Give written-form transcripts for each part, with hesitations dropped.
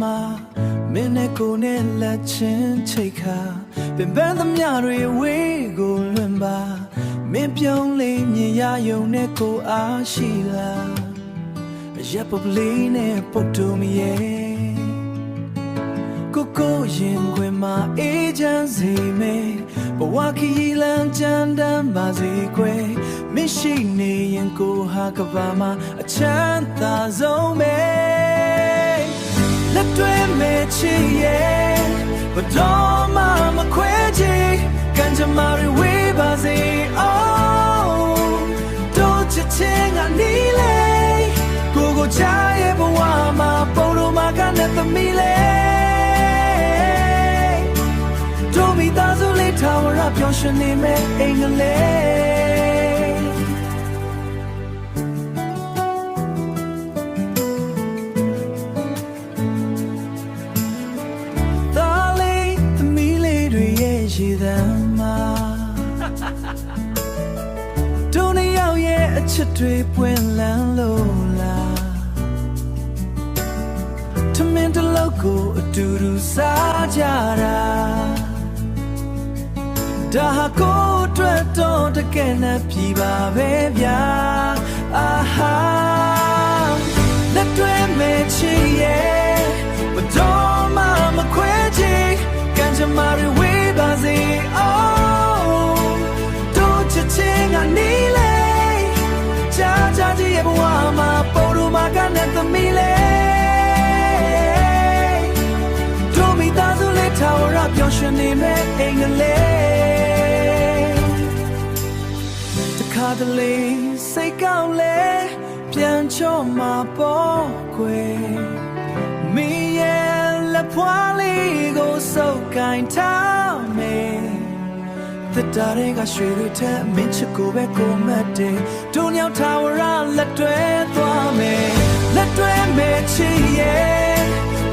မှာမင်းနဲ့ကိုနဲ့လက်ချင်းချိတ်ခါပင်ပန်းသမျှတွေဝေးကိုလွင်ပါမင်းပြုံးလေးမြင်ရယုံနဲ့ကိုအားရှိလားရပ်ပပလေးနဲ့ပုတ်တူမရဲ့ကိုရင်ခွင်မှာအေးချမ်းစေမယ်ဘဝခရီးလမ်းကြမ်းတမ်းပါစေကွယ်မရှိနေရင်ကိုဟာကဘာမှာအချမ်းသာဆုံးပဲလက်တွဲမဲ့ချစ်ရဲ့ဘတော်မှမခွဲချေကံကြမ္မာတွေဝေးပါစေအောင်တို့ချစ်ချင်းကနေလေကိုချားရဲ့ဘဝမှာပုံတော်မှာကနဲ့သမီးလေတို့မိသားစုလေးထာဝရပျော်ရွှင်နေမဲ့အိမ်ကလေးသားလေးသမီးလေးတွေရဲ့ရေသမ်းမှာတို့နှစ်ယောက်ရဲ့အချစ်တွေပွင့်လန်းလို့လားထမင်းတစ်လုံးကိုအတူတူစားကြတာဒါဟာကိုအတွက်တော့တကယ်နဲ့ပြီပါပဲဗျာအာဟာလက်တွဲမဲ့ချစ်ရဲ့ဘတော်မှမခွဲချေကံကြမ္မာတွေဝေးပါစေအောင်တို့ချစ်ချင်းကနေလေကြာကြာကြီးရဲ့ဘဝမှာပုံတော်မှာကနဲ့သမီးလေတို့မိသားစုလေးထာဝရပျော်ရွှင်နေမဲ့အိမ်ကလေးခါတလေစိတ်ကောင်းလေပြန်ချော့မှာပေါ့ကွယ်မင်းရဲ့လက်ဖွားလေးကိုစုပ်ကိုင်ထားမယ်သတ္တတွေကရွှေတွေထက်မင်းချစ်ကိုပဲကိုမတ်တယ်တို့ညောင်ထာဝရလက်တွဲသွားမယ်လက်တွဲမဲ့ချစ်ရဲ့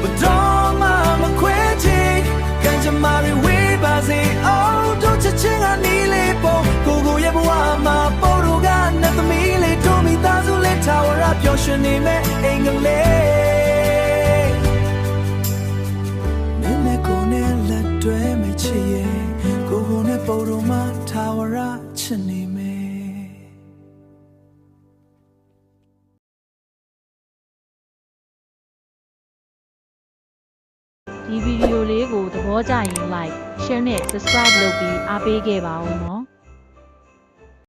ဘတော်မှမခွဲချေကံကြမ္မာတွေဝေးပါစေအောင်တို့ချစ်ချင်းကနေလေပေါ့ကိုရဲ့ဘဝမှာပေါ်တို့ကနဲ့သမီးလေးတို့မိသားစုလေးထာဝရပျော်ရွှင်နေမဲ့အိမ်ကလေးမင်းနဲ့ကိုနဲ့လက်တွဲမဲ့ချစ်ရဲ့ကိုနဲ့ပေါ်တို့မှာထာဝရချစ်နေမဲ့ဒီဗီဒီယိုလေးကိုသဘောကျရင် like share နဲ့ subscribe လုပ်ပြီးအားပေးခဲ့ပါဦးနော်